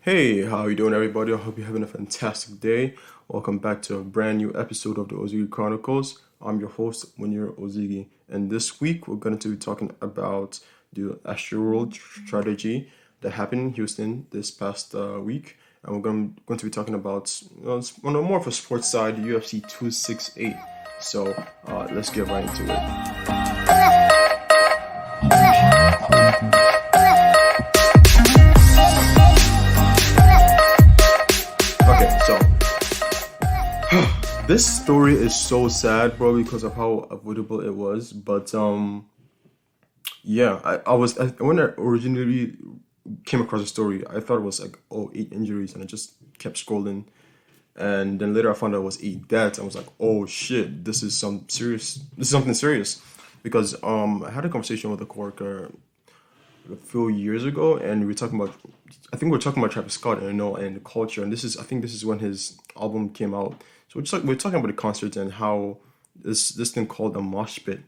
Hey, how you doing, everybody? I hope you're having a fantastic day. Welcome back to a brand new episode of the Ozigi Chronicles. I'm your host, Munir Ozigi, and this week we're going to be talking about the Astroworld strategy that happened in Houston this past week, and we're going to be talking about on a more of a sports side, UFC 268. So let's get right into it. Okay, so this story is so sad, bro, because of how avoidable it was. But yeah, when I originally came across the story, I thought it was like, oh, 8 injuries, and I just kept scrolling, and then later I found out it was 8 deaths. I was like, oh shit, this is something serious, because I had a conversation with a coworker a few years ago, and I think we are talking about Travis Scott and the culture, and I think this is when his album came out. So we're talking about the concert and how this thing called a mosh pit,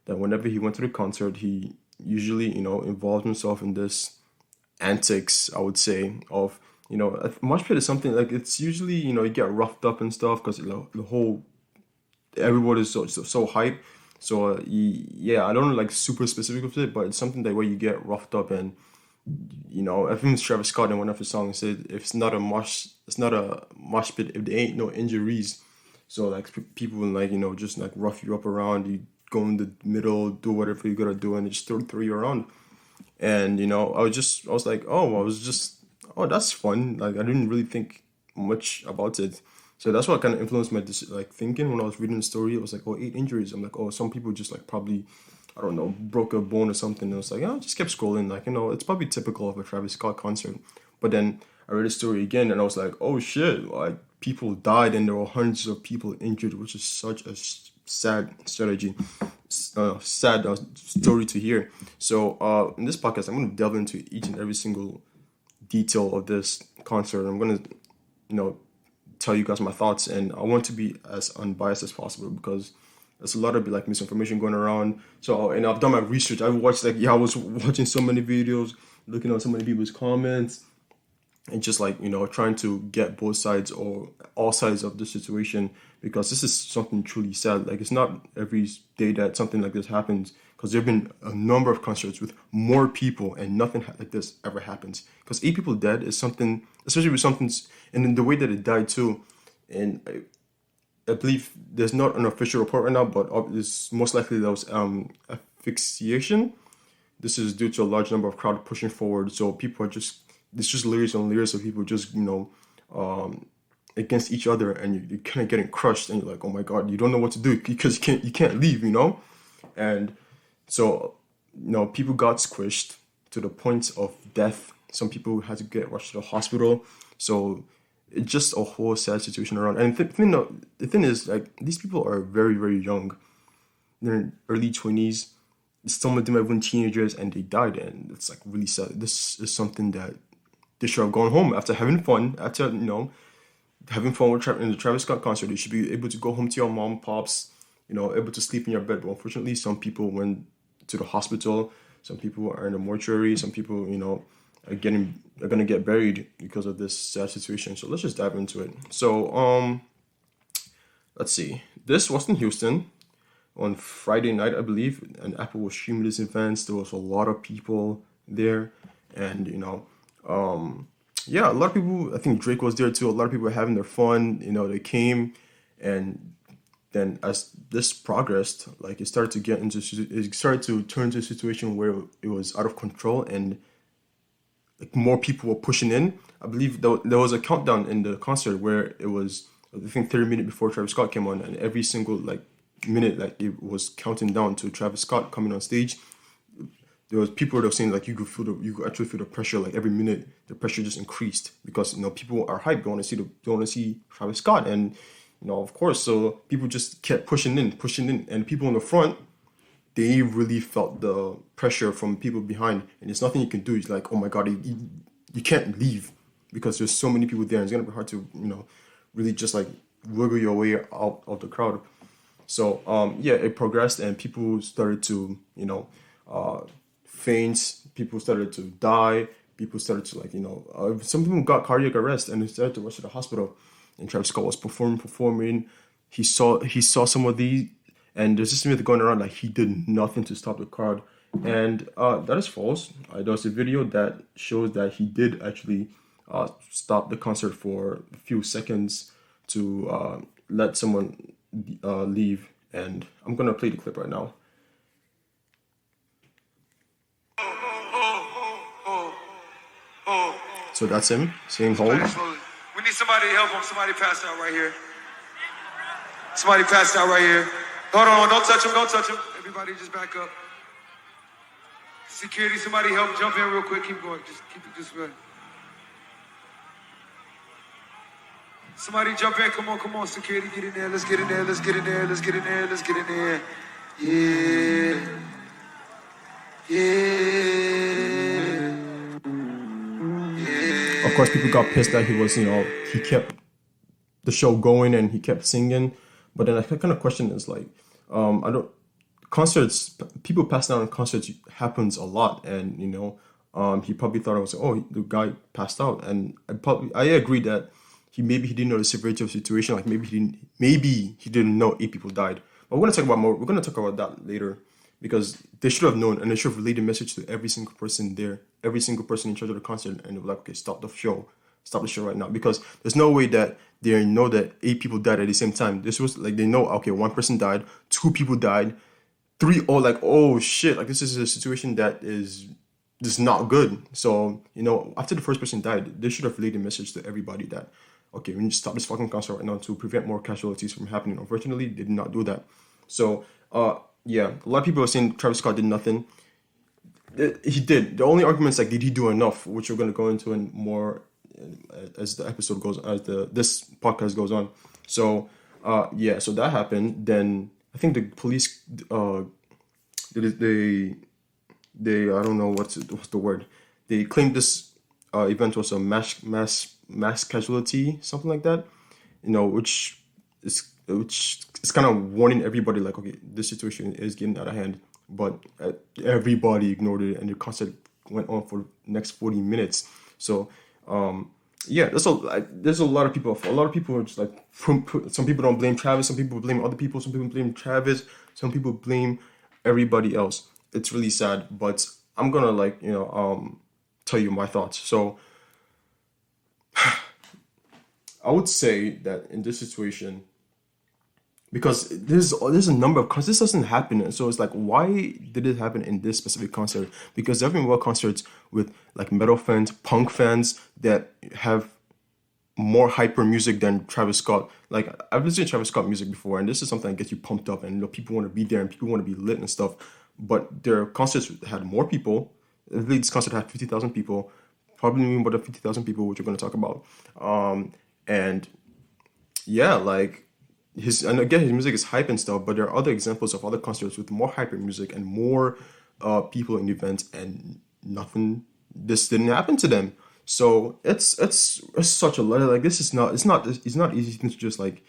that whenever he went to the concert, he usually involved himself in this antics, I would say, of a mosh pit is something like, it's usually you get roughed up and stuff because the whole everybody is so hype. So yeah, I don't know, like, super specific with it, but it's something that where you get roughed up. And I think it's Travis Scott in one of his songs said, "If it's not a mosh pit if there ain't no injuries." So like people will, like, just like rough you up around. You go in the middle, do whatever you gotta do, and they just throw you around. And I was like, oh, that's fun. Like, I didn't really think much about it. So that's what kind of influenced my like thinking when I was reading the story. It was like, oh, 8 injuries. I'm like, oh, some people just like probably, I don't know, broke a bone or something. And it was like, I just kept scrolling. Like, it's probably typical of a Travis Scott concert. But then I read the story again, and I was like, oh shit, like, people died and there were hundreds of people injured, which is such a sad strategy, sad story to hear. So in this podcast, I'm going to delve into each and every single detail of this concert. I'm going to, tell you guys my thoughts, and I want to be as unbiased as possible because there's a lot of like misinformation going around. So, and I've done my research. I watched, like, I was watching so many videos, looking at so many people's comments, and just like trying to get both sides or all sides of the situation, because this is something truly sad. Like, it's not every day that something like this happens, because there have been a number of concerts with more people and nothing like this ever happens. Because 8 people dead is something, especially with something, and in the way that it died too. And I believe there's not an official report right now, but it's most likely there was asphyxiation. This is due to a large number of crowd pushing forward, so people are just, it's just layers and layers of people just against each other, and you're kind of getting crushed, and you're like, oh my god, you don't know what to do because you can't leave, and so people got squished to the point of death. Some people had to get rushed to the hospital. So it's just a whole sad situation around. And the thing is, like, these people are very, very young. They're in early 20s. Some of them are even teenagers, and they died. And it's like really sad. This is something that they should have gone home after having fun. After having fun in the Travis Scott concert, you should be able to go home to your mom, pops, able to sleep in your bed. But unfortunately, some people went to the hospital. Some people are in the mortuary. Some people, are gonna get buried because of this sad situation. So let's just dive into it. So let's see. This was in Houston on Friday night, I believe, and Apple was streaming this event. There was a lot of people there, and yeah, a lot of people. I think Drake was there too. A lot of people were having their fun. They came, and then as this progressed, like, it started to turn to a situation where it was out of control, and like more people were pushing in. I believe there was a countdown in the concert where it was, I think, 30 minutes before Travis Scott came on, and every single like minute, like, it was counting down to Travis Scott coming on stage. There was people that were saying, like, you could actually feel the pressure. Like, every minute the pressure just increased because people are hyped. They want to see Travis Scott, and of course, so people just kept pushing in, and people in the front, they really felt the pressure from people behind, and there's nothing you can do. It's like, oh my god, you can't leave because there's so many people there, and it's gonna be hard to really just like wiggle your way out of the crowd. So yeah, it progressed, and people started to faint. People started to die. people started to some people got cardiac arrest and they started to rush to the hospital. And Travis Scott was performing. He saw some of these, and there's this myth going around like he did nothing to stop the crowd, and that is false. There was a video that shows that he did actually stop the concert for a few seconds to let someone leave, and I'm gonna play the clip right now. So that's him saying hold. We need somebody to help him. Somebody passed out right here. Somebody passed out right here. Hold on, don't touch him, don't touch him. Everybody just back up. Security, somebody help jump in real quick. Keep going, just keep it this way. Somebody jump in, come on, security, get in there. Let's get in there, let's get in there, let's get in there, let's get in there. Yeah. Yeah. Of course, people got pissed that he was, he kept the show going and he kept singing. But then I kind of question is like, concerts, people passing out in concerts happens a lot. And, he probably thought I was, the guy passed out. And I agree that maybe he didn't know the severity of the situation. Like maybe he didn't know 8 people died. But we're going to talk about that later. Because they should have known and they should have relayed a message to every single person there, every single person in charge of the concert, and they were like, okay, stop the show right now. Because there's no way that they know that 8 people died at the same time. This was like, they know, okay, 1 person died, 2 people died, 3 all like, oh shit, like this is a situation that is not good. So, after the first person died, they should have relayed a message to everybody that, okay, we need to stop this fucking concert right now to prevent more casualties from happening. Unfortunately, they did not do that. So, yeah, a lot of people are saying Travis Scott did nothing. He did. The only argument is like, did he do enough? Which we're going to go into in more as the episode goes, this podcast goes on. So, yeah, so that happened. Then I think the police, they I don't know what's the word. They claimed this event was a mass casualty, something like that. Which is kind of warning everybody like, okay, this situation is getting out of hand. But everybody ignored it, and the concert went on for the next 40 minutes. So, yeah, there's a lot of people. A lot of people are just like, some people don't blame Travis, some people blame other people, some people blame Travis, some people blame everybody else. It's really sad, but I'm gonna tell you my thoughts. So, I would say that in this situation, because there's a number of concerts, this doesn't happen. So it's like, why did it happen in this specific concert? Because there have been concerts with like metal fans, punk fans that have more hyper music than Travis Scott. Like I've listened to Travis Scott music before, and this is something that gets you pumped up, and people want to be there and people want to be lit and stuff. But their concerts had more people. This concert had 50,000 people, probably more than 50,000 people, which we're going to talk about. And yeah, like. His music is hype and stuff, but there are other examples of other concerts with more hyper music and more people in the event, and this didn't happen to them. So it's such a lot. Like this is not, it's not easy to just like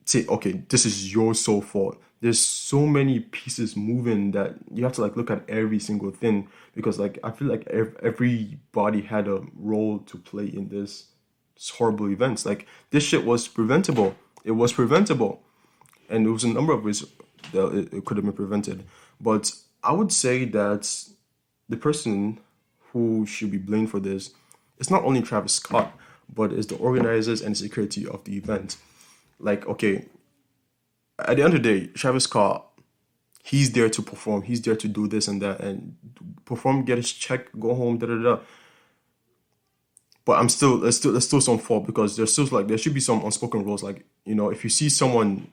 say, okay, this is your sole fault. There's so many pieces moving that you have to like look at every single thing, because like I feel like everybody had a role to play in this horrible events. Like this shit was preventable. It was preventable, and there was a number of ways that it could have been prevented. But I would say that the person who should be blamed for this is not only Travis Scott, but it's the organizers and security of the event. Like, okay, at the end of the day, Travis Scott, he's there to perform. He's there to do this and that and perform, get his check, go home, da da da. But there's still some fault, because there should be some unspoken rules. Like, if you see someone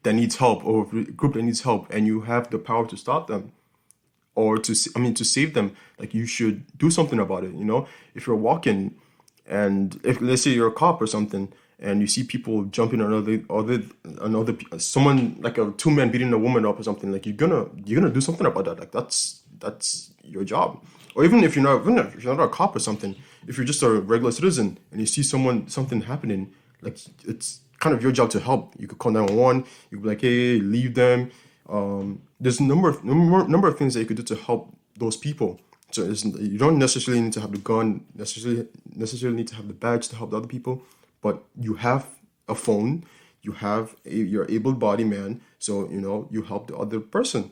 that needs help or a group that needs help and you have the power to stop them or to save them, like you should do something about it. If you're walking and if let's say you're a cop or something and you see people jumping on someone like a 2 men beating a woman up or something, like you're gonna do something about that. Like that's your job. Or even if you're not a cop or something, if you're just a regular citizen and you see something happening, like it's kind of your job to help. You could call 911. You could be like, hey, leave them. There's a number of things that you could do to help those people. So you don't necessarily need to have the gun, necessarily need to have the badge to help the other people, but you have a phone, you're able-bodied man, so you help the other person.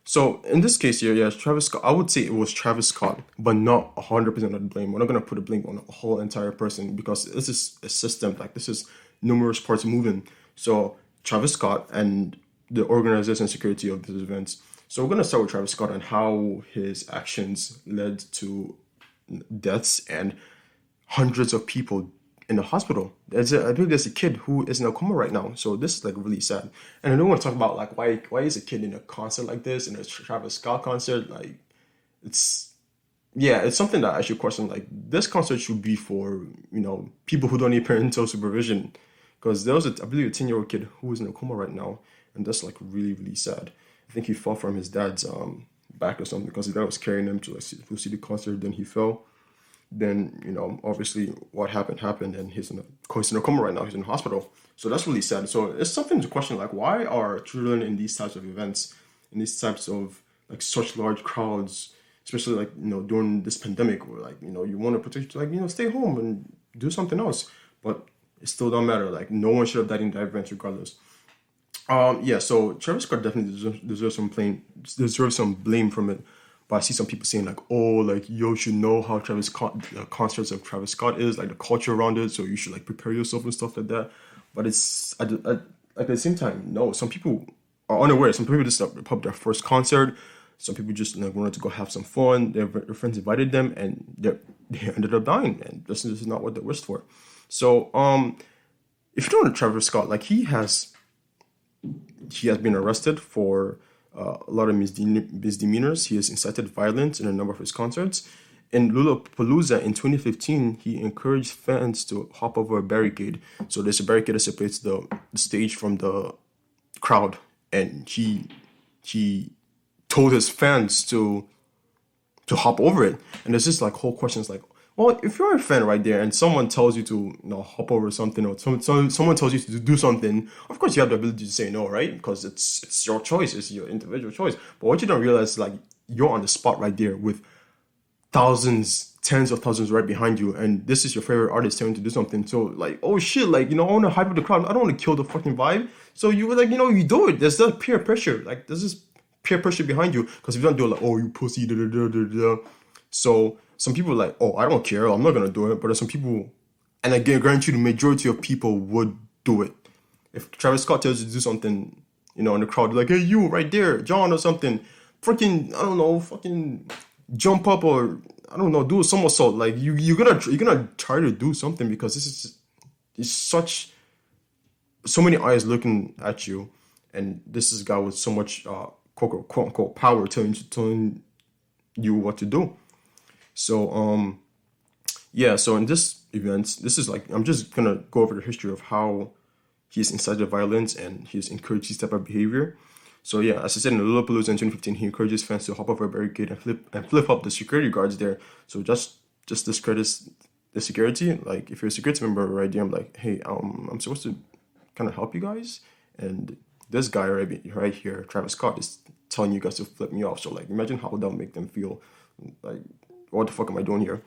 So in this case here, yes, Travis Scott. I would say it was Travis Scott, but not 100% of the blame. We're not gonna put the blame on a whole entire person because this is a system. Like this is numerous parts moving. So Travis Scott and the organization and security of these events. So we're gonna start with Travis Scott and how his actions led to deaths and hundreds of people in the hospital. I believe there's a kid who is in a coma right now. So this is like really sad. And I don't want to talk about like why is a kid in a concert like this, in a Travis Scott concert? Like it's it's something that I should question. Like this concert should be for, people who don't need parental supervision. Because there was I believe a 10-year-old kid who is in a coma right now, and that's like really, really sad. I think he fell from his dad's back or something because his dad was carrying him to see the concert, then he fell. Then obviously what happened, and he's in a coma right now. He's in the hospital, so that's really sad. So it's something to question, like why are children in these types of events, in these types of like such large crowds, especially like during this pandemic, where like you want to protect, like stay home and do something else, but it still don't matter. Like no one should have died in that event regardless. So Travis Scott definitely deserves some blame from it. But I see some people saying like, oh, like you should know how concerts of Travis Scott is, like the culture around it, so you should like prepare yourself and stuff like that. But it's at the same time, no. Some people are unaware. Some people just pub their first concert. Some people just like wanted to go have some fun. Their friends invited them, and they ended up dying. And this is not what they wished for. So if you don't know Travis Scott, like he has been arrested for a lot of misdemeanors. He has incited violence in a number of his concerts. In Lollapalooza in 2015, he encouraged fans to hop over a barricade. So there's a barricade that separates the stage from the crowd, and he told his fans to hop over it. And there's just like whole questions like, well, if you're a fan right there and someone tells you to hop over something, or someone tells you to do something, of course you have the ability to say no, right? Because it's your choice, it's your individual choice. But what you don't realize is like you're on the spot right there with thousands, tens of thousands right behind you, and this is your favorite artist telling you to do something. So like, oh shit, like I want to hype up the crowd. I don't want to kill the fucking vibe. So you were like, you do it. There's that peer pressure. Like there's this peer pressure behind you, because if you don't do it, like, oh, you pussy, da da da da da. So some people are like, oh, I don't care, I'm not gonna do it. But there's some people, and I guarantee you the majority of people would do it. If Travis Scott tells you to do something, in the crowd, like, hey, you right there, John or something, freaking, I don't know, fucking jump up, or I don't know, do a somersault. Like you're gonna try to do something, because it's so many eyes looking at you, and this is a guy with so much quote unquote power telling you what to do. So so in this event, this is like, I'm just gonna go over the history of how he's incited violence and he's encouraged this type of behavior. So yeah, as I said, in the Lollapalooza in 2015, he encourages fans to hop over a barricade and flip up the security guards there. So just discredits the security. Like if you're a security member right there, I'm like, hey, I'm supposed to kind of help you guys, and this guy right here, Travis Scott, is telling you guys to flip me off. So like, imagine how that would make them feel. Like, what the fuck am I doing here?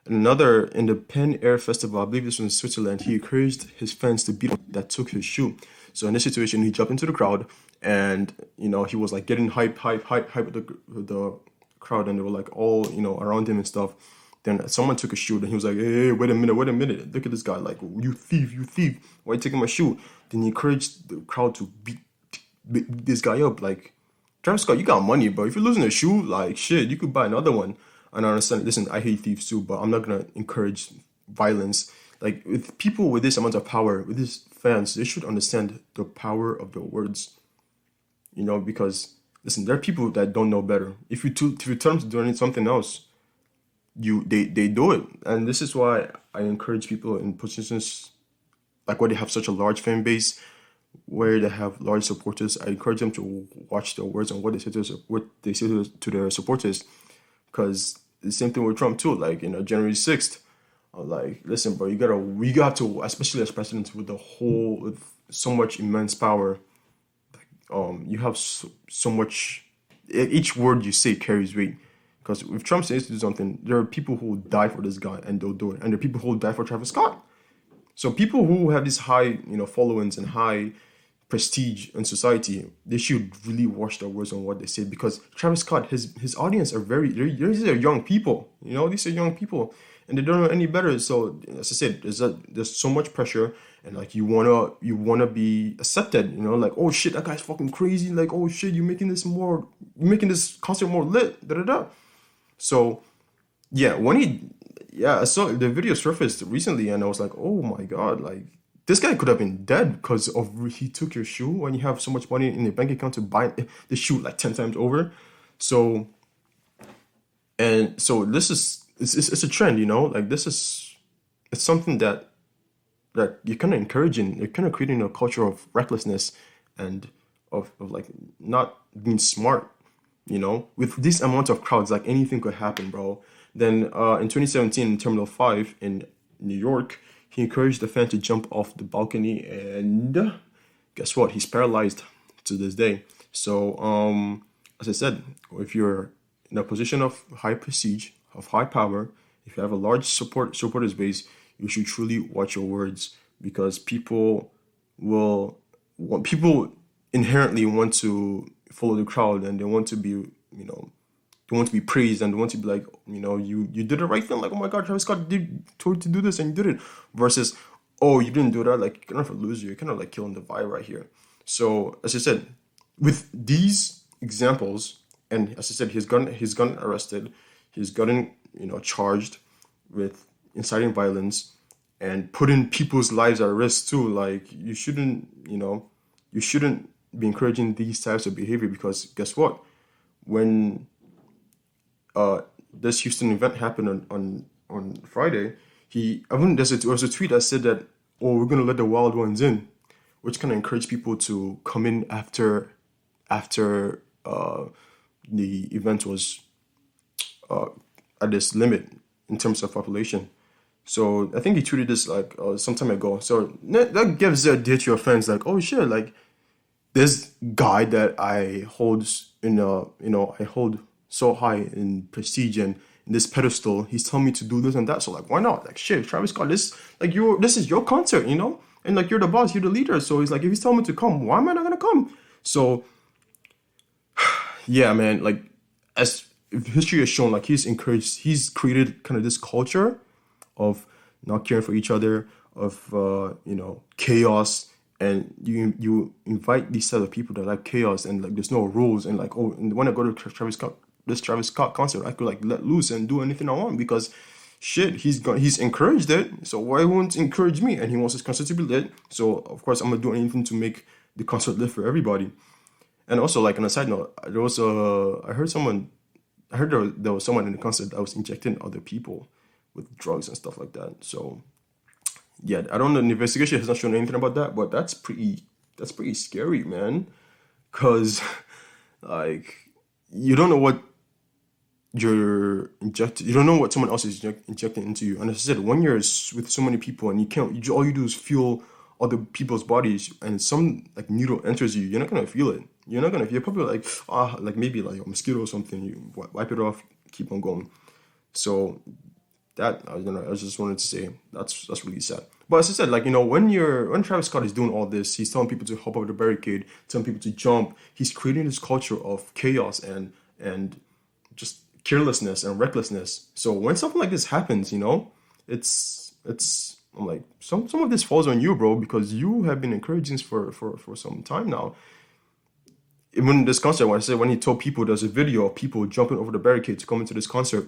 Another, in the Pen Air Festival, I believe this was in Switzerland, he encouraged his fans to beat up that took his shoe. So in this situation, he jumped into the crowd, and he was like getting hype with the crowd, and they were like all around him and stuff. Then someone took a shoe, and he was like, hey, wait a minute, look at this guy, like, you thief, why are you taking my shoe? Then he encouraged the crowd to beat this guy up. Like, Travis Scott, you got money, but if you're losing a shoe, like, shit, you could buy another one. And I understand, listen, I hate thieves too, but I'm not going to encourage violence. Like, with people with this amount of power, with these fans, they should understand the power of their words. Because, listen, there are people that don't know better. If you tell them to do something else, they do it. And this is why I encourage people in positions like where they have such a large fan base, where they have large supporters. I encourage them to watch their words and what they say to their supporters, because the same thing with Trump too. Like January 6th, I'm like, listen, bro, we got to, especially as president with so much immense power. Like, you have so much each word you say carries weight. Because if Trump says to do something, there are people who will die for this guy and they'll do it, and there are people who will die for Travis Scott. So people who have these high, followings and high prestige in society, they should really watch their words on what they say, because Travis Scott, his audience are these are young people, these are young people, and they don't know any better. So as I said, there's so much pressure, and like you wanna be accepted, like, oh shit, that guy's fucking crazy, like, oh shit, you're making this concert more lit, da da da. So yeah, I saw the video surfaced recently, and I was like, oh my god, like this guy could have been dead because of he took your shoe when you have so much money in your bank account to buy the shoe like 10 times over. So this is it's a trend, like it's something that you're kind of encouraging. You're kind of creating a culture of recklessness and of like not being smart. With this amount of crowds, like anything could happen, bro. Then in 2017, in Terminal 5 in New York, he encouraged the fan to jump off the balcony, and guess what? He's paralyzed to this day. So, as I said, if you're in a position of high prestige, of high power, if you have a large supporters base, you should truly watch your words, because people inherently want to follow the crowd, and they want to be, they want to be praised, and they want to be like, you did the right thing. Like, oh my God, Travis Scott told you to do this and you did it. Versus, oh, you didn't do that. Like, you're kind of a loser. You're kind of like killing the vibe right here. So, as I said, with these examples, and as I said, he's gotten arrested. He's gotten, charged with inciting violence and putting people's lives at risk too. Like, you shouldn't be encouraging these types of behavior, because guess what? When this Houston event happened on Friday, there was a tweet that said that, oh, we're gonna let the wild ones in, which kind of encouraged people to come in after the event was at this limit in terms of population. So I think he tweeted this like some time ago. So that gives a idea to your fans, like, oh shit, like this guy that I hold I hold so high in prestige and in this pedestal, he's telling me to do this and that. So like, why not? Like, shit, Travis Scott, this is your concert, and like you're the boss, you're the leader. So he's like, if he's telling me to come, why am I not gonna come? So yeah, man, like as history has shown, like he's created kind of this culture of not caring for each other, of chaos. And you invite these set of people that like chaos, and like there's no rules, and like, oh, and when I go to Travis Scott concert, I could like let loose and do anything I want, because shit, he's encouraged it. So why won't he encourage me? And he wants his concert to be lit. So of course I'm gonna do anything to make the concert lit for everybody. And also, like on a side note, there was I heard there was someone in the concert that was injecting other people with drugs and stuff like that. So yeah, I don't know. The investigation has not shown anything about that, but that's pretty scary, man. Cause like you don't know what you're injecting. You don't know what someone else is injecting into you. And as I said, when you're with so many people and all you do is feel other people's bodies, and some like needle enters you, you're not gonna feel it. You're probably like, like maybe like a mosquito or something. You wipe it off, keep on going. So that I just wanted to say that's really sad. But as I said, like when Travis Scott is doing all this, he's telling people to hop over the barricade, telling people to jump. He's creating this culture of chaos and just carelessness and recklessness. So when something like this happens, it's I'm like some of this falls on you, bro, because you have been encouraging this for some time now. Even this concert, when he told people there's a video of people jumping over the barricade to come into this concert.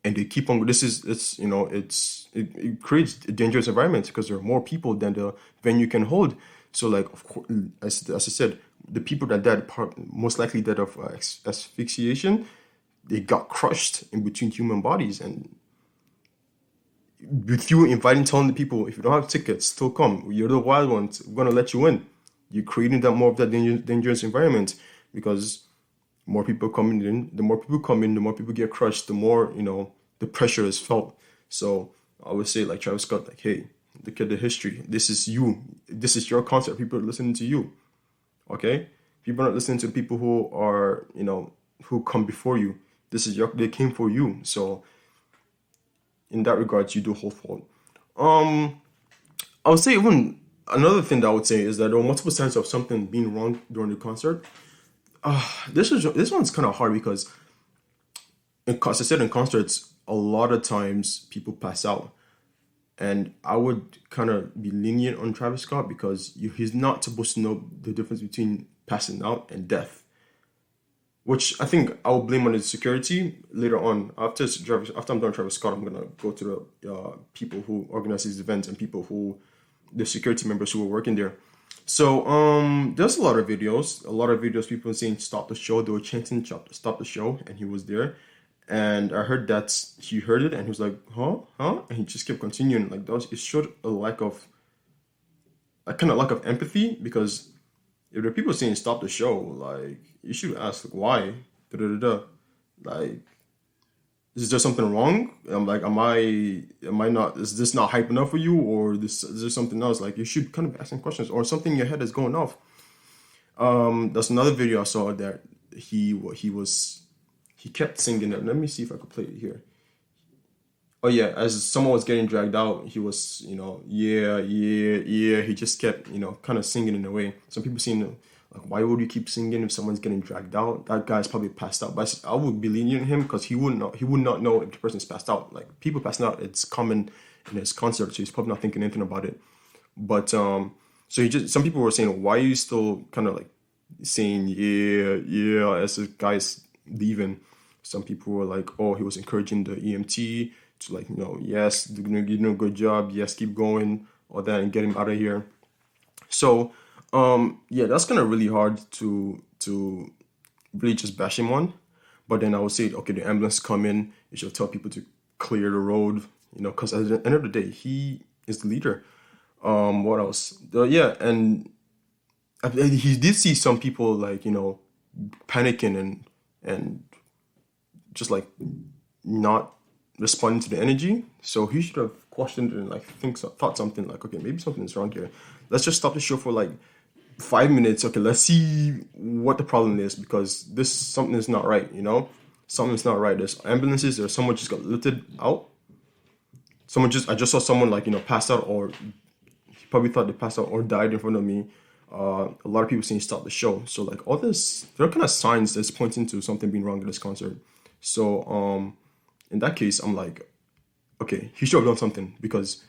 And they keep on. It creates a dangerous environment because there are more people than the venue can hold. So, like, of course, as I said, the people that died most likely died of asphyxiation. They got crushed in between human bodies, and with you telling the people, if you don't have tickets, still come. You're the wild ones. We're gonna let you in. You're creating more of that dangerous environment, because more people coming in. The more people come in, the more people get crushed. The more the pressure is felt. So I would say, like Travis Scott, like, hey, look at the history. This is you. This is your concert. People are listening to you. Okay? People are not listening to people who are, who come before you. They came for you. So in that regard, you do hold fault. I would say even another thing that I would say is that there were multiple signs of something being wrong during the concert. This one's kind of hard because, as I said, in concerts, a lot of times people pass out, and I would kind of be lenient on Travis Scott because he's not supposed to know the difference between passing out and death, which I think I'll blame on his security later on. After I'm done Travis Scott, I'm gonna go to the people who organize these events and the security members who were working there. So there's a lot of videos, people saying stop the show. They were chanting stop the show, and he was there. And I heard that he heard it and he was like, huh? And he just kept continuing. Like it showed a kind of lack of empathy, because if there are people saying stop the show, like you should ask like, why? Like, is there something wrong? I'm like, am I not, is this not hype enough for you, or is there something else? Like, you should kind of ask some questions, or something in your head is going off. That's another video I saw that he kept singing it. Let me see if I could play it here. Oh yeah, as someone was getting dragged out, he was, yeah. He just kept, kind of singing in a way. Some people saying, like, why would you keep singing if someone's getting dragged out? That guy's probably passed out. But I would be lenient on him because he would not know if the person's passed out. Like, people passing out, it's common in his concert, so he's probably not thinking anything about it. But so some people were saying, why are you still kind of like saying yeah as this guy's leaving? Some people were like, oh, he was encouraging the EMT to, like, yes, you're doing a good job, yes, keep going, all that, and get him out of here. So yeah, that's kind of really hard to really just bash him on. But then I would say, okay, the ambulance come in, you should tell people to clear the road, because at the end of the day, he is the leader. What else? Yeah, and he did see some people, like, panicking and just like not responding to the energy. So he should have questioned and like thought something like, okay, maybe something's wrong here. Let's just stop the show for like 5 minutes. Okay, let's see what the problem is, because something is not right. Something's not right. There's ambulances. There's someone just got lifted out. I just saw someone, like, passed out, or he probably thought they passed out or died in front of me. A lot of people saying stop the show. So like all this, there are kind of signs that's pointing to something being wrong in this concert. So in that case, I'm like, okay, he should have done something, because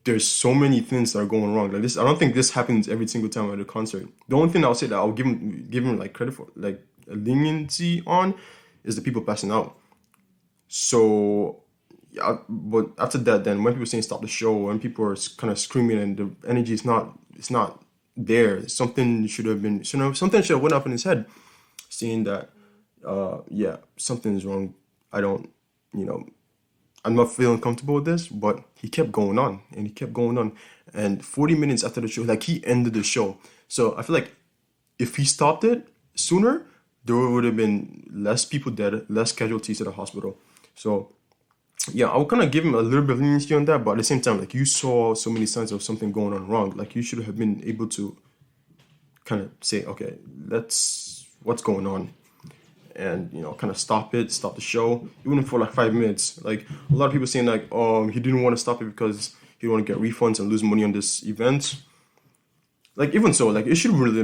there's so many things that are going wrong. Like this, I don't think this happens every single time at a concert. The only thing I'll say that I'll give him like credit for, like a leniency on, is the people passing out. So yeah, but after that, then when people saying stop the show, when people are kind of screaming and the energy is not there, something should have went up in his head, saying that yeah, something is wrong. I'm not feeling comfortable with this. But he kept going on and he kept going on, and 40 minutes after the show, like, he ended the show. So I feel like if he stopped it sooner, there would have been less people dead, less casualties at the hospital. So yeah, I would kind of give him a little bit of leniency on that, but at the same time, like, you saw so many signs of something going on wrong. Like, you should have been able to kind of say, okay, what's going on, and kind of stop the show, even for like 5 minutes. Like, a lot of people saying, like, he didn't want to stop it because he didn't want to get refunds and lose money on this event. Like, even so, like, it shouldn't be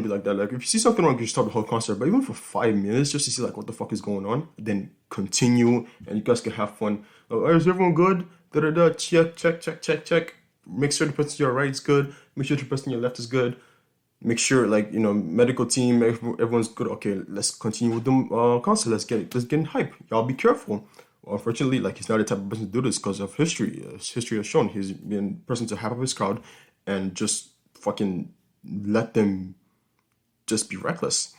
like that. Like, if you see something wrong, you stop the whole concert. But even for 5 minutes, just to see like what the fuck is going on, then continue, and you guys can have fun. Like, oh, is everyone good? Check. Make sure the person to your right is good. Make sure the person to your left is good. Make sure, like, medical team, everyone's good. Okay, let's continue with the concert. Let's get in hype. Y'all be careful. Well, unfortunately, like, he's not the type of person to do this because of history. History has shown he's been a person to hype up his crowd and just fucking let them just be reckless.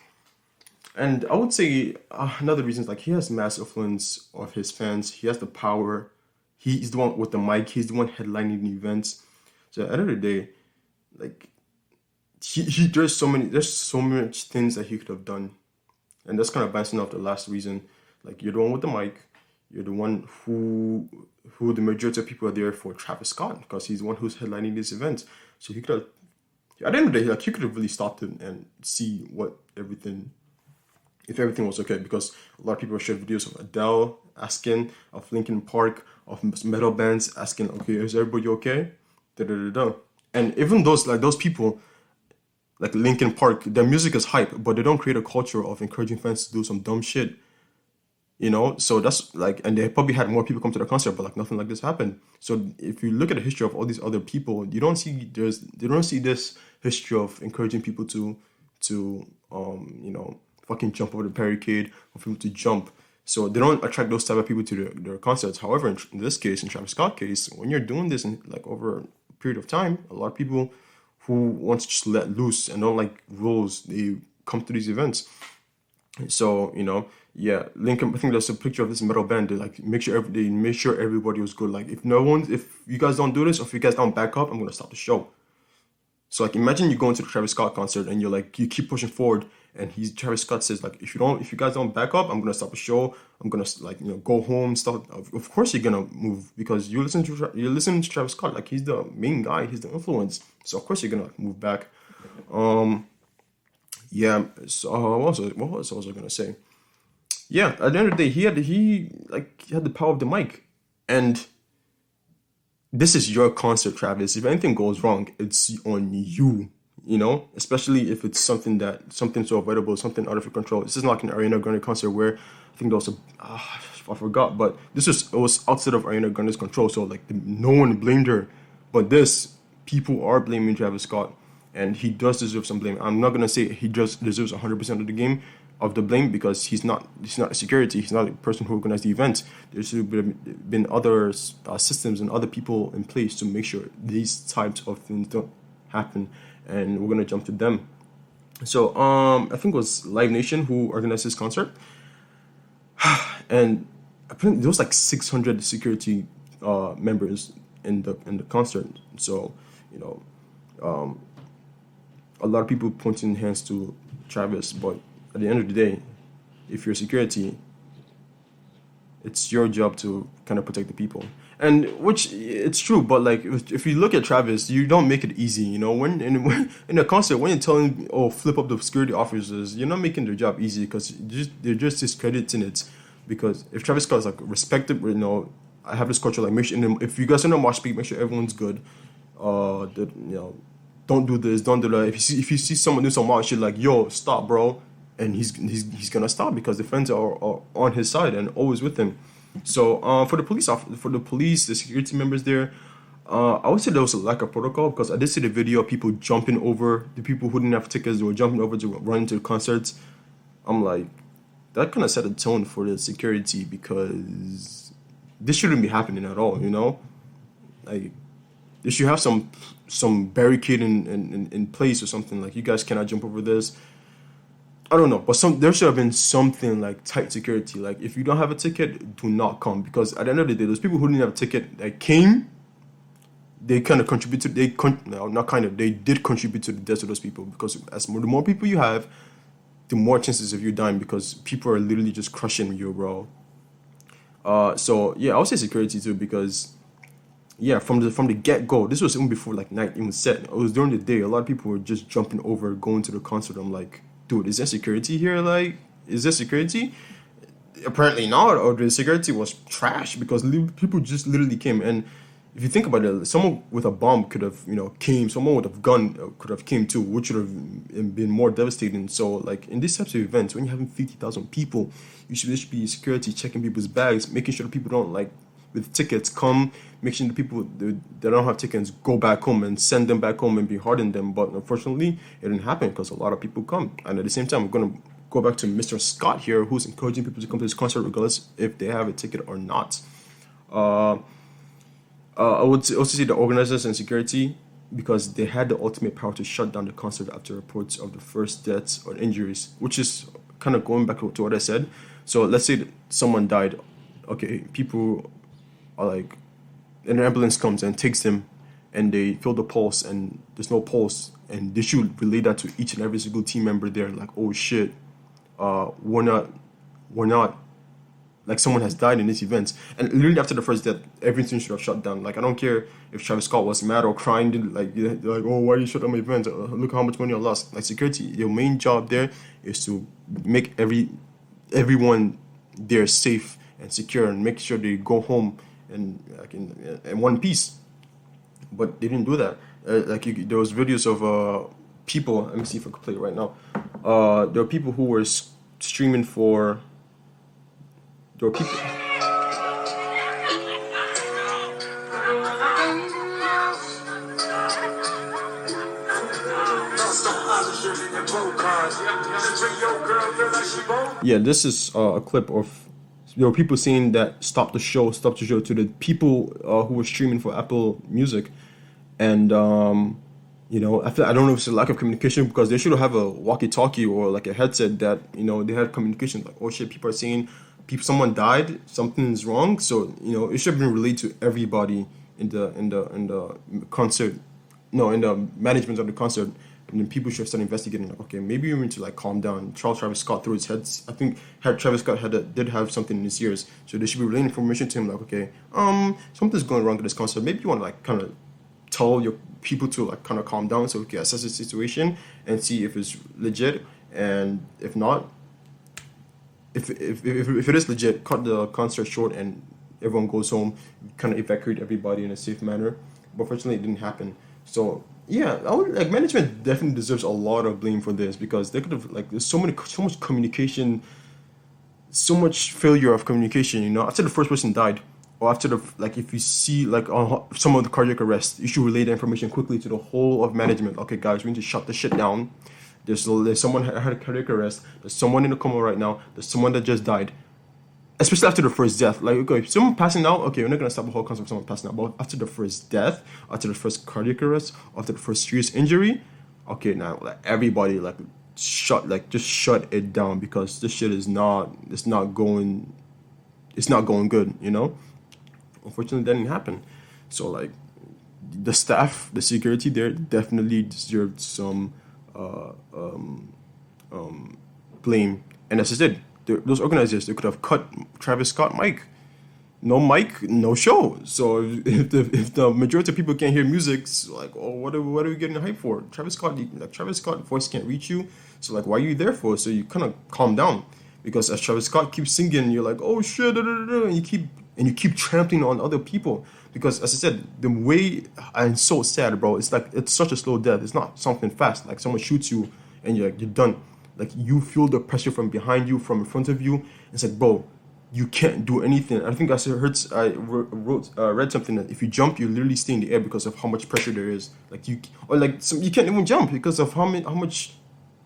And I would say another reason is, like, he has mass influence of his fans. He has the power. He's the one with the mic. He's the one headlining the events. So at the end of the day, like, there's so much things that he could have done. And that's kind of bouncing off the last reason. Like, you're the one with the mic. You're the one who the majority of people are there for Travis Scott, because he's the one who's headlining this event. So he could have at the end of the day, like, you could have really stopped it and see if everything was okay, because a lot of people shared videos of Adele asking, of Linkin Park, of metal bands asking, okay, is everybody okay? Da da da da. And even those people, like Linkin Park, their music is hype, but they don't create a culture of encouraging fans to do some dumb shit. So that's like, and they probably had more people come to the concert, but like nothing like this happened. So if you look at the history of all these other people, they don't see this history of encouraging people to fucking jump over the barricade, or people to jump. So they don't attract those type of people to their concerts. However, in this case, in Travis Scott case, when you're doing this in like over a period of time, a lot of people who want to just let loose and don't like rules, they come to these events. So yeah, Lincoln. I think there's a picture of this metal band. They like they make sure everybody was good. Like, if you guys don't do this, or if you guys don't back up, I'm gonna stop the show. So like, imagine you go into the Travis Scott concert and you keep pushing forward, and Travis Scott says like, if you guys don't back up, I'm gonna stop the show. I'm gonna like go home. Stop. Of course you're gonna move, because you listen to Travis Scott. Like, he's the main guy. He's the influence. So of course you're gonna like, move back. Yeah. So what else was I gonna say? Yeah. At the end of the day, he had the power of the mic, and this is your concert, Travis. If anything goes wrong, it's on you. Especially if it's something so avoidable, something out of your control. This is not like an Ariana Grande concert where I think there was I forgot, but it was outside of Ariana Grande's control. So like, no one blamed her, but people are blaming Travis Scott, and he does deserve some blame. I'm not gonna say he just deserves 100% of the blame, because he's not a security. He's not a person who organized the event. There should have been other systems and other people in place to make sure these types of things don't happen. And we're gonna jump to them. So I think it was Live Nation who organized this concert, and apparently there was like 600 security members in the concert. So a lot of people pointing hands to Travis, but at the end of the day, if you're security, it's your job to kind of protect the people. And which, it's true, but like, if you look at Travis, you don't make it easy. When in a concert, when you're telling, flip up the security officers, you're not making their job easy, because they're just discrediting it. Because if Travis Scott is like respected, I have this culture, like, make sure, if you guys are in a mosh pit, make sure everyone's good. Don't do this, don't do that. If you see someone do some wild shit, like, yo, stop, bro, and he's gonna stop, because the fans are on his side and always with him. So for the police, the security members there, I would say there was a lack of protocol, because I did see the video of people jumping over the people who didn't have tickets. They were jumping over to run into the concerts. I'm like, that kind of set a tone for the security, because this shouldn't be happening at all. Like, they should have some barricade in place or something. Like, you guys cannot jump over this. I don't know, but there should have been something like tight security. Like, if you don't have a ticket, do not come, because at the end of the day, those people who didn't have a ticket that came, they kind of contributed. They did contribute to the death of those people, because the more people you have, the more chances of you dying, because people are literally just crushing you, bro. So yeah, I would say security too, because yeah, from the get go, this was even before like night even set. It was during the day. A lot of people were just jumping over, going to the concert. I'm like, dude, is there security here? Like, is there security? Apparently not, or the security was trash, because people just literally came. And if you think about it, someone with a bomb could have, came. Someone with a gun could have came too, which would have been more devastating. So, like, in these types of events, when you're having 50,000 people, you should be security checking people's bags, making sure that people don't, like, with tickets, come, make sure the people that don't have tickets go back home, and send them back home and be hard on them. But unfortunately, it didn't happen, because a lot of people come. And at the same time, we're going to go back to Mr. Scott here, who's encouraging people to come to this concert regardless if they have a ticket or not. I would also say the organizers and security, because they had the ultimate power to shut down the concert after reports of the first deaths or injuries, which is kind of going back to what I said. So let's say that someone died. Okay, people are like, an ambulance comes and takes them, and they feel the pulse, and there's no pulse, and they should relay that to each and every single team member there. Like, oh shit, we're not like someone has died in this event. And literally after the first death, everything should have shut down. Like I don't care if Travis Scott was mad or crying, like they're like, oh, why you shut down my event? Look how much money I lost. Like security, your main job there is to make everyone there safe and secure and make sure they go home and like in one piece. But they didn't do that. There was videos of people. Let me see if I can play it right now. There were people who were streaming for. There were people. Yeah, this is a clip of. There were people saying that stop the show to the people who were streaming for Apple Music, and I don't know if it's a lack of communication because they should have a walkie-talkie or like a headset that they had communication. Like, oh shit, people are saying someone died, something's wrong. So it should have been relayed to everybody in the concert, no, in the management of the concert. And then people should start investigating. Like, okay, maybe we need to like calm down. Travis Scott through his head. I think Travis Scott did have something in his ears, so they should be relaying information to him. Like, okay, something's going wrong at this concert. Maybe you want to like kind of tell your people to like kind of calm down so we can assess the situation and see if it's legit. And if not, if it is legit, cut the concert short and everyone goes home. Kind of evacuate everybody in a safe manner. But fortunately, it didn't happen. So. Yeah, management definitely deserves a lot of blame for this because they could have there's so much communication, so much failure of communication. After the first person died, or after if you see some of the cardiac arrest, you should relay the information quickly to the whole of management. Okay, guys, we need to shut the shit down. There's someone had a cardiac arrest. There's someone in a coma right now. There's someone that just died. Especially after the first death, okay, if someone passing out, okay, we're not gonna stop the whole concept of someone passing out. But after the first death, after the first cardiac arrest, after the first serious injury, okay, now everybody shut it down because this shit is not going good. Unfortunately, that didn't happen. So the staff, the security there definitely deserved some blame, and as I said. Those organizers, they could have cut Travis Scott mic, no show. So if the majority of people can't hear music, what are we getting hype for? Travis Scott voice can't reach you, so why are you there for? So you kind of calm down because as Travis Scott keeps singing, you're like, oh shit, and you keep trampling on other people because as I said, the way I'm so sad, bro. It's it's such a slow death. It's not something fast. Someone shoots you and you're done. You feel the pressure from behind you, from in front of you. It's bro, you can't do anything. I think I read something that if you jump, you literally stay in the air because of how much pressure there is. You can't even jump because of how much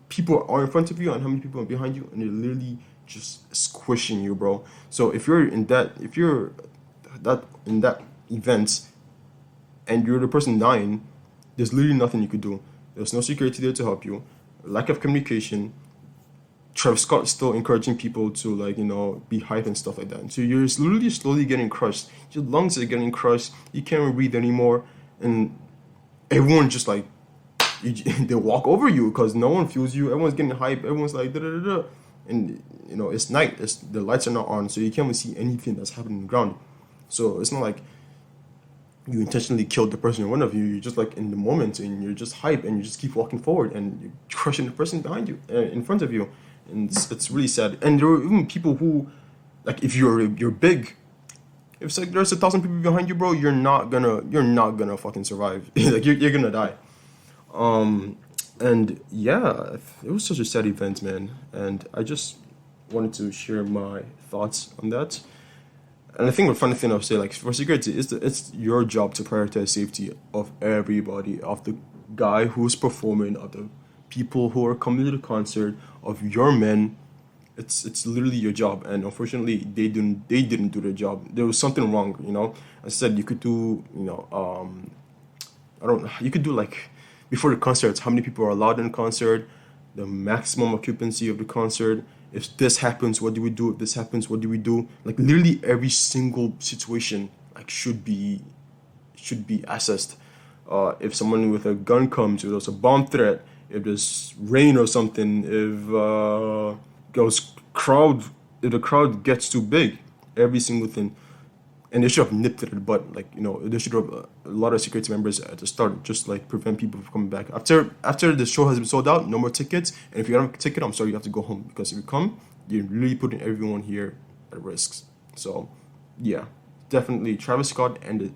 people are in front of you and how many people are behind you, and they're literally just squishing you, bro. So if you're in that event, and you're the person dying, there's literally nothing you could do. There's no security there to help you. Lack of communication. Travis Scott is still encouraging people to be hype and stuff like that. And so you're literally slowly getting crushed. Your lungs are getting crushed. You can't even breathe anymore, and everyone just they walk over you because no one feels you. Everyone's getting hype. Everyone's like da da da, and it's night. The lights are not on, so you can't even see anything that's happening on the ground. So it's not like you intentionally killed the person in front of you. You're just in the moment, and you're just hype, and you just keep walking forward, and you're crushing the person behind you, in front of you, and it's really sad. And there were even people who, if you're big, if there's 1,000 people behind you, bro, you're not gonna fucking survive. You're gonna die. And yeah, it was such a sad event, man. And I just wanted to share my thoughts on that. And I think the funny thing I'll say, for security, it's your job to prioritize safety of everybody, of the guy who's performing, of the people who are coming to the concert, of your men. It's literally your job, and unfortunately, they didn't do their job. There was something wrong, I said you could do, you could do before the concerts, how many people are allowed in the concert, the maximum occupancy of the concert. If this happens, what do we do? If this happens, what do we do? Literally every single situation should be assessed. If someone with a gun comes, if there's a bomb threat, if there's rain or something, if the crowd gets too big, every single thing. And they should have nipped it in the butt. Like, they should have a lot of security members at the start, just like prevent people from coming back. After the show has been sold out, no more tickets. And if you don't have a ticket, I'm sorry, you have to go home. Because if you come, you're really putting everyone here at risk. So, yeah, definitely Travis Scott and the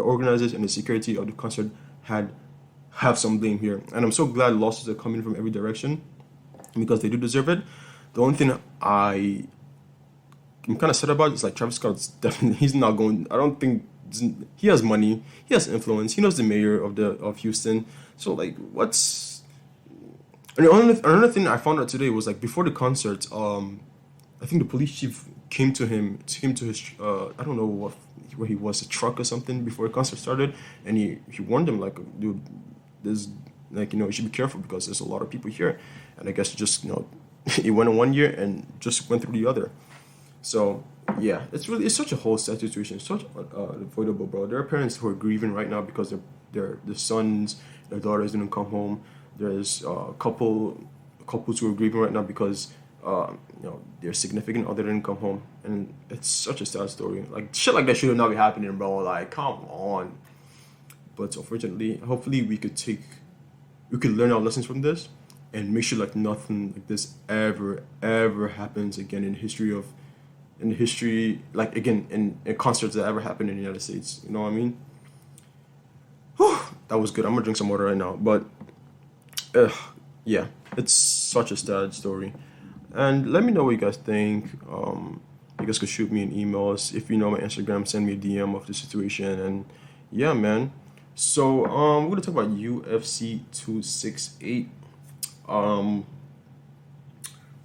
organizers and the security of the concert have some blame here. And I'm so glad losses are coming from every direction because they do deserve it. The only thing I'm kind of sad about is like Travis Scott's definitely, he's not going. I don't think he has money, he has influence, he knows the mayor of Houston. So like, what's and another thing I found out today was like before the concert, I think the police chief came to his I don't know where he was, a truck or something before the concert started, and he warned him like, dude, there's like you should be careful because there's a lot of people here, and I guess just it went in one year and just went through the other. So yeah, it's such a whole sad situation, such avoidable, bro. There are parents who are grieving right now because their sons, their daughters didn't come home. There's couples who are grieving right now because their significant other didn't come home, and it's such a sad story. Like shit like that should not be happening, bro. Like come on. But unfortunately, hopefully we could learn our lessons from this and make sure like nothing like this ever happens again in history, like again in concerts that ever happened in the United States. You know what I mean? Whew, that was good. I'm gonna drink some water right now. But yeah, it's such a sad story. And let me know what you guys think. You guys could shoot me an emails. If you know my Instagram, send me a DM of the situation. And yeah, man. So we're gonna talk about UFC 268.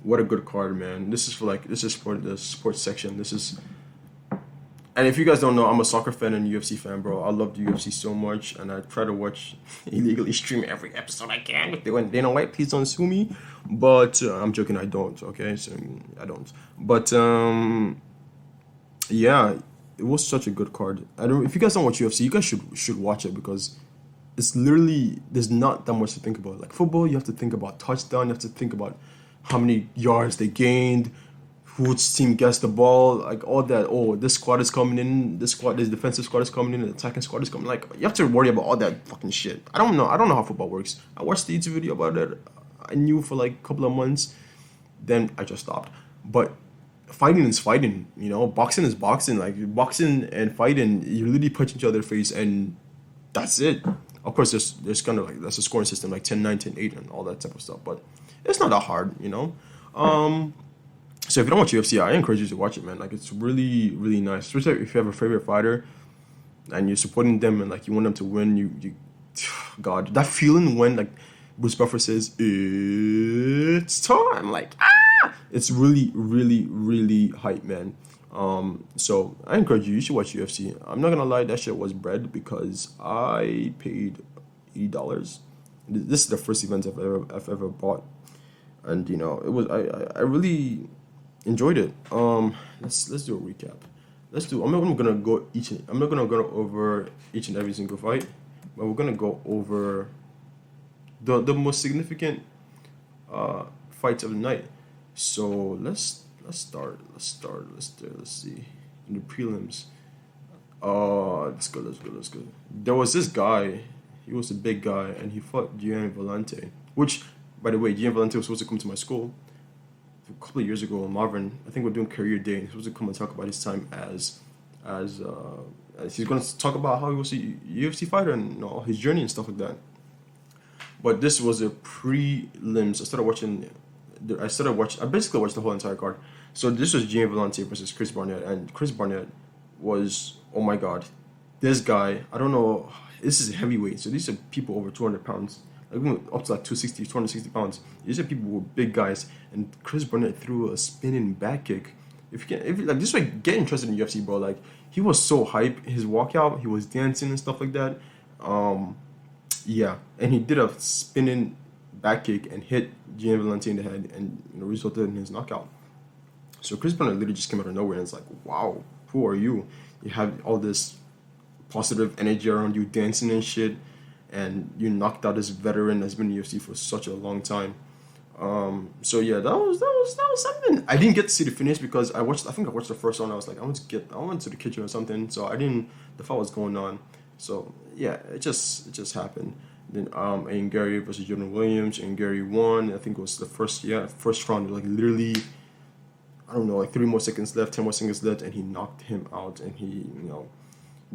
What a good card, man. This is for the sports section. And if you guys don't know, I'm a soccer fan and UFC fan, bro. I love the UFC so much, and I try to watch illegally stream every episode I can with Dana White. Please don't sue me. But I'm joking, I don't. Okay, so I don't. But yeah, it was such a good card. If you guys don't watch UFC, you guys should watch it because it's literally there's not that much to think about. Like football, you have to think about touchdown. You have to think about how many yards they gained, whose team gets the ball, like all that. Oh, this squad is coming in. This defensive squad is coming in. The attacking squad is coming. Like you have to worry about all that fucking shit. I don't know how football works. I watched the YouTube video about it. I knew for like a couple of months. Then I just stopped. But fighting is fighting. Boxing is boxing. Like boxing and fighting, you literally punch each other's face, and that's it. Of course, there's kind of like that's a scoring system like 10-9, 10-8, and all that type of stuff. But it's not that hard, So if you don't watch UFC, I encourage you to watch it, man. Like it's really, really nice. Especially if you have a favorite fighter and you're supporting them and like you want them to win. You God, that feeling when like Bruce Buffer says it's time, like it's really, really, really hype, man. So I encourage you. You should watch UFC. I'm not gonna lie, that shit was bread because I paid $80. This is the first event I've ever bought, and it was I really enjoyed it. Let's do a recap. I'm not gonna go over each and every single fight, but we're gonna go over the most significant fights of the night. So let's start. Let's see. In the prelims. Let's go. There was this guy. He was a big guy, and he fought Gina Vellante. Which, by the way, Gina Vellante was supposed to come to my school a couple of years ago. Marvin, I think we're doing career day. And he was supposed to come and talk about his time as he's going to talk about how he was a UFC fighter and his journey and stuff like that. But this was a prelims. I basically watched the whole entire card. So this was Gina Vellante versus Chris Barnett, and Chris Barnett was, oh my god, this guy, I don't know, this is a heavyweight, so these are people over 200 pounds, like up to like 260 pounds. These are people with big guys, and Chris Barnett threw a spinning back kick. If like this way, get interested in UFC, bro. Like he was so hype, his walkout, he was dancing and stuff like that. Yeah, and he did a spinning back kick and hit Gina Vellante in the head, and resulted in his knockout. So Chris Barnett literally just came out of nowhere, and it's like, wow, who are you? You have all this positive energy around you, dancing and shit, and you knocked out this veteran that's been in UFC for such a long time. So yeah, that was something. I didn't get to see the finish because I think I watched the first one. I was like, I went to the kitchen or something, so I didn't. The fight was going on, so yeah, it just happened. Then and Gary versus Jordan Williams, and Gary won. I think it was the first round. Like literally, I don't know, like 3 more seconds left, 10 more seconds left, and he knocked him out, and he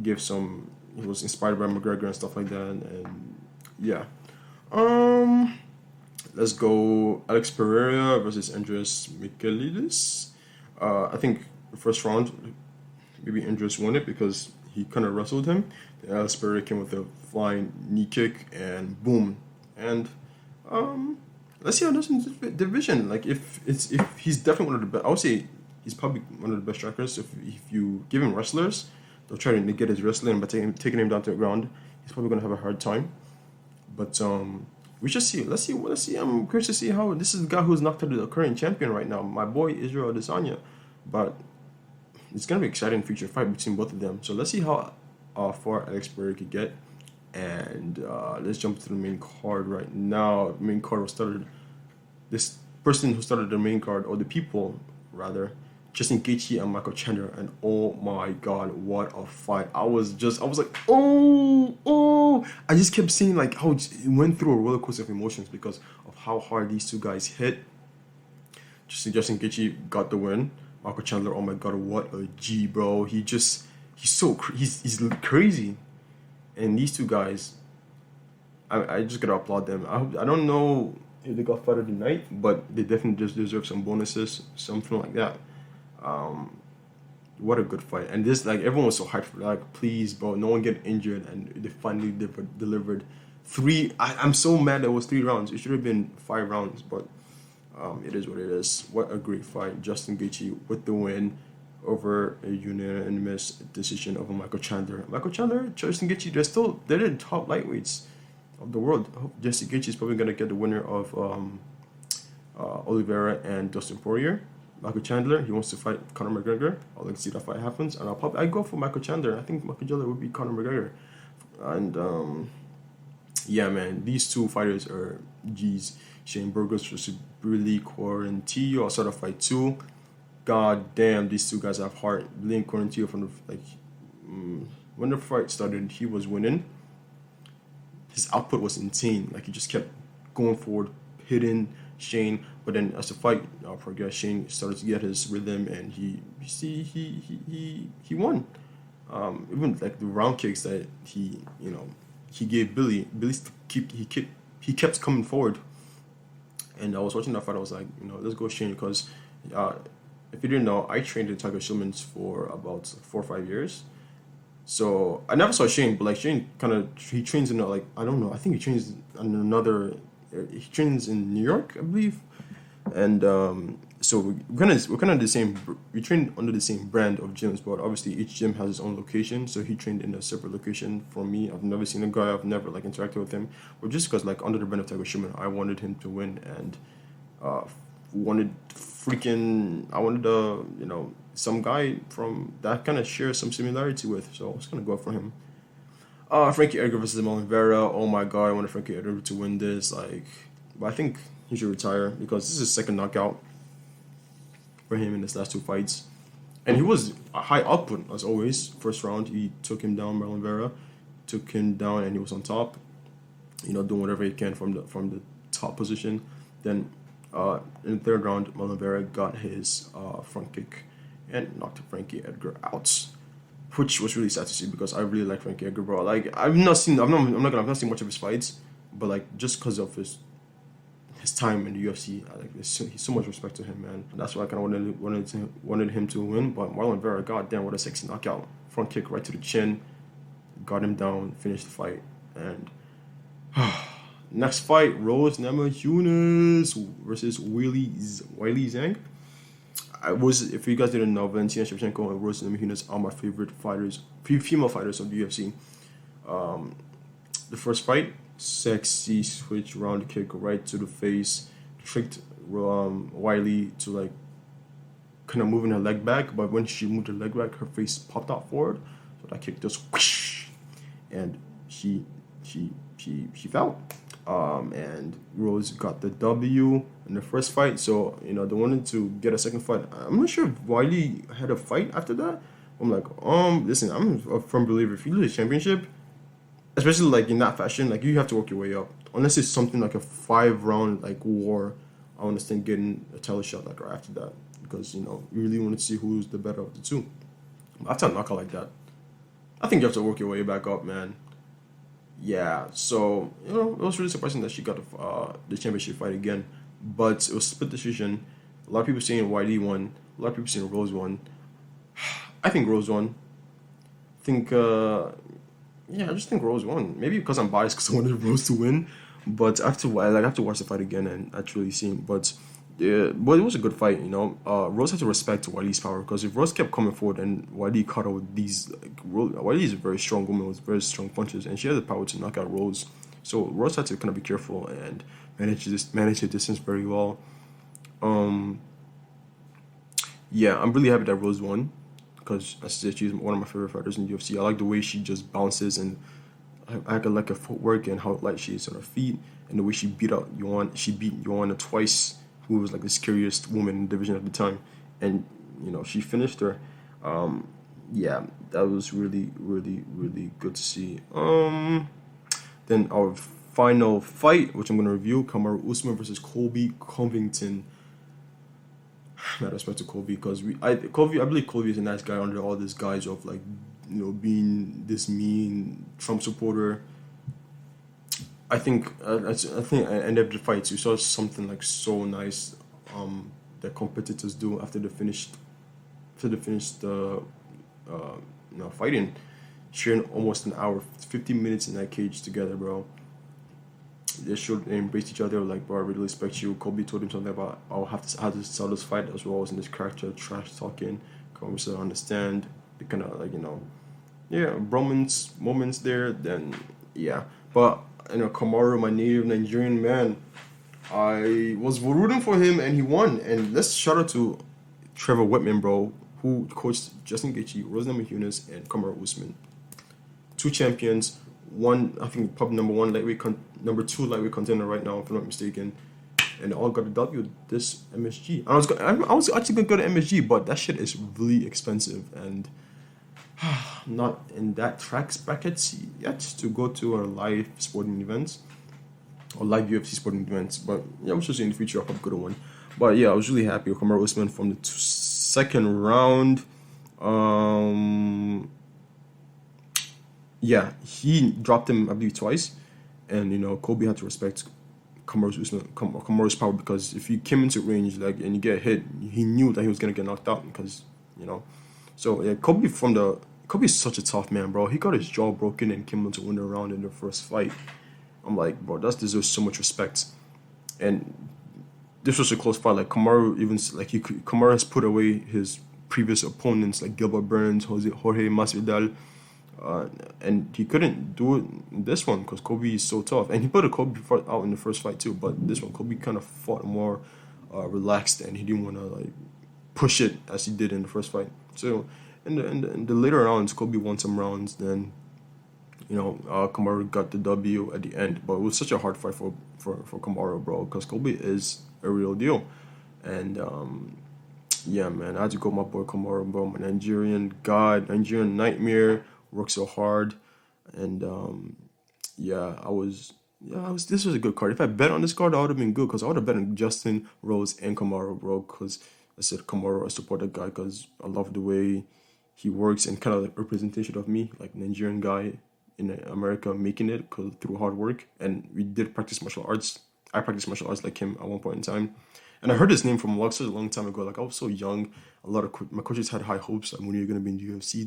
gave some. He was inspired by McGregor and stuff like that, and yeah. Um. Let's go Alex Pereira versus Andres Michailidis. I think the first round, maybe Andres won it because he kind of wrestled him. Then Alex Pereira came with a flying knee kick and boom. And let's see how this in the division. Like if he's definitely one of the best. I would say he's probably one of the best strikers. If you give him wrestlers, they'll try to negate his wrestling, but taking him down to the ground, he's probably gonna have a hard time. But we should see. Let's see. I'm curious to see how this is the guy who's knocked out the current champion right now, my boy Israel Adesanya. But it's gonna be an exciting future fight between both of them. So let's see how far Alex Pereira could get. And let's jump to the main card right now. The main card was started. This person who started the main card, or the people rather, Justin Gaethje and Michael Chandler, and oh my god, what a fight! I was like, oh! I just kept seeing like how it went through a roller coaster of emotions because of how hard these two guys hit. Justin Gaethje got the win. Michael Chandler, oh my god, what a G, bro! He's crazy, and these two guys, I just gotta applaud them. I don't know if they got fight of the night, but they definitely just deserve some bonuses, something like that. What a good fight. And this, like, everyone was so hyped for, like, please, bro, no one get injured, and they finally delivered three. I'm so mad that it was 3 rounds. It should have been 5 rounds, but it is what it is. What a great fight. Justin Gaethje with the win over a unanimous decision over Michael Chandler. Justin Gaethje, they're the top lightweights of the world. I hope Justin Gaethje is probably going to get the winner of Oliveira and Dustin Poirier. Michael Chandler, he wants to fight Conor McGregor. I'd like to see that fight happens, and I go for Michael Chandler. I think Michael Chandler would beat Conor McGregor, and yeah, man, these two fighters are G's. Shane Burgos versus Billy Quarantillo. I saw the fight too. God damn, these two guys have heart. Billy Quarantillo when the fight started, he was winning. His output was insane. Like he just kept going forward, hitting Shane. But then as the fight progressed, Shane started to get his rhythm, and he won. Even like the round kicks that he gave Billy kept coming forward. And I was watching that fight. I was like, let's go Shane, because if you didn't know, I trained in Tiger Schulman's for about 4 or 5 years. So I never saw Shane, but like Shane he trains in I don't know. I think he trains in another. He trains in New York, I believe. And so we're kind of the same. We train under the same brand of gyms, but obviously each gym has its own location. So he trained in a separate location from me. I've never seen a guy. I've never interacted with him. But just because under the brand of Tiger Schulman, I wanted him to win, and I wanted some guy from that kind of shares some similarity with. So I was gonna go for him. Frankie Edgar versus Molinvera. Oh my god, I wanted Frankie Edgar to win this. But I think he should retire because this is his second knockout for him in his last 2 fights. And he was a high output as always. First round, he took him down, Molinvera. Took him down and he was on top. Doing whatever he can from the top position. Then in the 3rd round, Molinvera got his front kick and knocked Frankie Edgar out. Which was really sad to see because I really like Frankie Edgar, bro. I've not seen much of his fights, but just because of his time in the UFC, there's so much respect to him, man. And that's why I kind of wanted him to win. But Marlon Vera, goddamn, what a sexy knockout! Front kick right to the chin, got him down, finished the fight, and next fight: Nemo Eunice versus Wiley Zhang. If you guys didn't know, Valentina Shevchenko and Rose Namajunas are my favorite fighters, female fighters of the UFC. The first fight, sexy switch round kick right to the face, tricked Wiley to kind of moving her leg back, but when she moved her leg back, her face popped out forward, so that kick just whoosh, and she fell. And Rose got the W in the first fight. So, they wanted to get a second fight. I'm not sure if Wiley had a fight after that. I'm like, listen, I'm a firm believer. If you lose a championship, especially like in that fashion, like you have to work your way up. Unless it's something like a 5-round like war, I understand getting a title shot like right after that because you really want to see who's the better of the two. After a knockout like that, I think you have to work your way back up, man. Yeah, so it was really surprising that she got the championship fight again, but it was split decision. A lot of people saying YD won. A lot of people saying Rose won. I think Rose won. Think yeah, I just think Rose won. Maybe because I'm biased because I wanted Rose to win, but I have to watch the fight again and actually see. But yeah, but it was a good fight. Rose had to respect Wiley's power because if Rose kept coming forward and Wiley caught her with these, Wiley is a very strong woman with very strong punches, and she had the power to knock out Rose. So Rose had to kind of be careful and manage the distance very well. Yeah, I'm really happy that Rose won because as I said, she's one of my favorite fighters in UFC. I like the way she just bounces and I like her footwork and how light she is on her feet and the way she beat Joanna twice, who was like the scariest woman in the division at the time, and she finished her. Yeah, that was really, really, really good to see. Then our final fight, which I'm gonna review, Kamaru Usman versus Colby Covington. Not respect to Colby because I believe Colby is a nice guy under all this guise of like being this mean Trump supporter. I think at the end of the fight you saw something like so nice that competitors do after they finished fighting, sharing almost an hour, 15 minutes in that cage together, bro. They embraced each other like, bro, I really respect you. Kobe told him something about I'll have to sell this fight as well as in this character trash talking. Kobe said understand the kind of like moments there. Then yeah, but Kamaru, my native Nigerian man, I was rooting for him and he won. And let's shout out to Trevor Whitman, bro, who coached Justin Gaethje, Rosenham Eunice, and Kamaru Usman. 2 champions. One, I think probably number 2 lightweight contender right now, if I'm not mistaken, and they all got a W this MSG. I was actually gonna go to MSG, but that shit is really expensive and not in that tax bracket yet to go to a live sporting events or live UFC sporting events. But yeah, I'm sure in the future I'll probably go to one. But yeah, I was really happy with Kamaru Usman from the second round. Yeah, he dropped him, I believe, twice. And, Kobe had to respect Kamaru's power because if he came into range and you get hit, he knew that he was going to get knocked out because. So, yeah, Kobe is such a tough man, bro. He got his jaw broken and came on to win the round in the first fight. I'm like, bro, that deserves so much respect. And this was a close fight. Like, Kamaru has put away his previous opponents like Gilbert Burns, Jorge Masvidal. And he couldn't do it in this one because Kobe is so tough. And he put a Kobe fight out in the first fight too. But this one, Kobe kind of fought more relaxed and he didn't want to like push it as he did in the first fight. So in the later rounds, Kobe won some rounds. Then Kamaru got the W at the end. But it was such a hard fight for Kamaru, bro, because Kobe is a real deal. And yeah, man, I had to go with my boy Kamaru, bro, my Nigerian god, Nigerian nightmare. Worked so hard, and this was a good card. If I bet on this card, I would have been good because I would have bet on Justin, Rose, and Kamaru, bro. Because I said Kamaru, I support that guy because I love the way he works and kind of like representation of me, like Nigerian guy in America making it through hard work. And we did practice martial arts. I practiced martial arts like him at one point in time. And I heard his name from such a long time ago. Like I was so young. A lot of my coaches had high hopes. Like when you're gonna be in the UFC,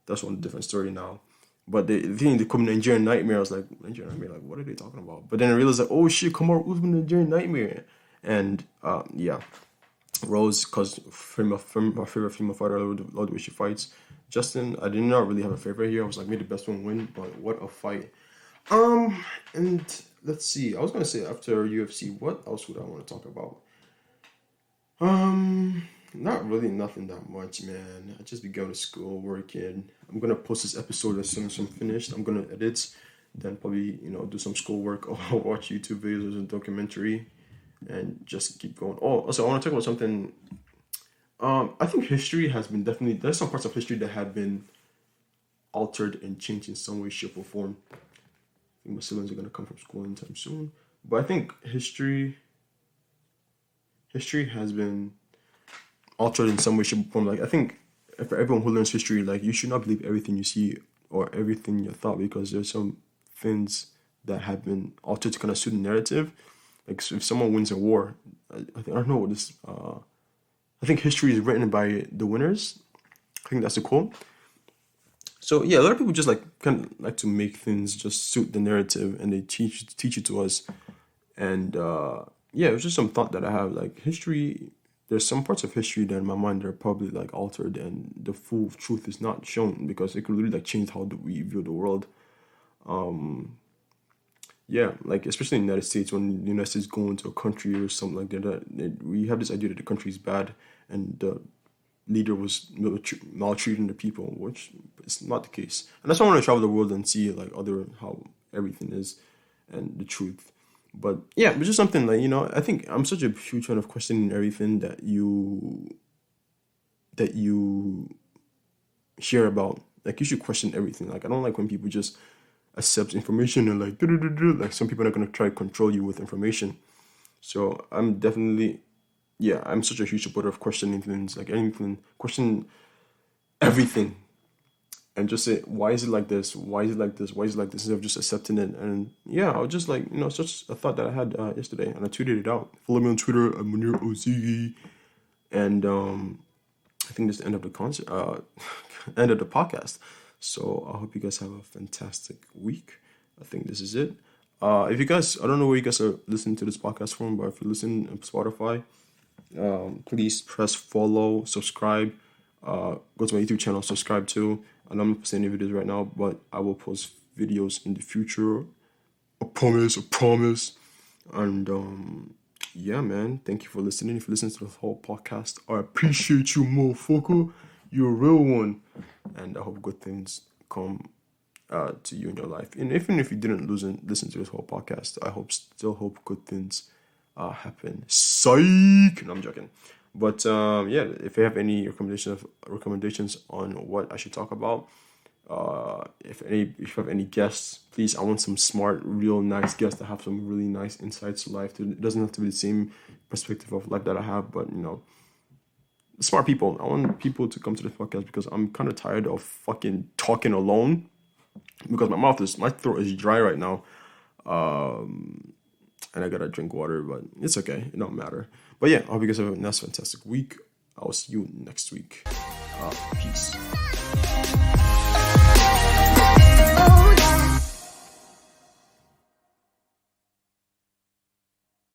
That's one different story now. But the thing, they called me Nigerian Nightmare. I was like, Nigerian Nightmare? Like, what are they talking about? But then I realized, like, oh shit, Kamaru Usman, Nigerian Nightmare. And yeah, Rose, because my favorite female fighter, I love the way she fights. Justin, I did not really have a favorite here. I was like, may the best one win, but what a fight. And let's see. I was gonna say after UFC, what else would I want to talk about? Not really nothing that much, man. I just be going to school, working. I'm gonna post this episode as soon as I'm finished. I'm gonna edit then probably, do some schoolwork or watch YouTube videos or a documentary and just keep going. Oh, also, I want to talk about something. I think history has been there's some parts of history that have been altered and changed in some way, shape, or form. I think my siblings are going to come from school anytime soon. But I think history has been altered in some way, shape, or form. Like, I think for everyone who learns history, like, you should not believe everything you see or everything you thought, because there's some things that have been altered to kind of suit the narrative. Like, so if someone wins a war, I don't know what this. I think history is written by the winners. I think that's the quote. So yeah, a lot of people just kind of like to make things just suit the narrative, and they teach it to us. And yeah, it was just some thought that I have. Like, history, there's some parts of history that in my mind are probably like altered, and the full truth is not shown, because it could really change how we view the world. Yeah, like, especially in the United States, when the United States go into a country or something like that, we have this idea that the country is bad and the leader was maltreating the people, which is not the case. And that's why I want to travel the world and see how everything is and the truth. But yeah, it's just something I think I'm such a huge fan of questioning everything that you hear about. Like, you should question everything. Like, I don't like when people just accept information and like some people are going to try to control you with information. So I'm definitely, I'm such a huge supporter of questioning things, like anything, question everything, and just say, why is it like this? Why is it like this? Why is it like this? Instead of just accepting it. And I was just it's just a thought that I had yesterday, and I tweeted it out. Follow me on Twitter at Munir Ozigi. And I think this is the end of the end of the podcast. So I hope you guys have a fantastic week. I think this is it. If you guys, I don't know where you guys are listening to this podcast from, but if you listen on Spotify, please press follow, subscribe. Go to my YouTube channel, subscribe too. And I'm not posting any videos right now, but I will post videos in the future. I promise. And yeah, man, thank you for listening. If you listen to the whole podcast, I appreciate you, motherfucker. You're a real one. And I hope good things come to you in your life. And even if you didn't listen to this whole podcast, I still hope good things happen. Psych! No, I'm joking. But yeah, if you have any recommendations on what I should talk about, if you have any guests, please, I want some smart, real nice guests that have some really nice insights to life. It doesn't have to be the same perspective of life that I have, but smart people. I want people to come to this podcast because I'm kind of tired of fucking talking alone, because my throat is dry right now, and I gotta drink water, but it's okay, it don't matter. But yeah, I hope you guys have a nice, fantastic week. I'll see you next week. Peace.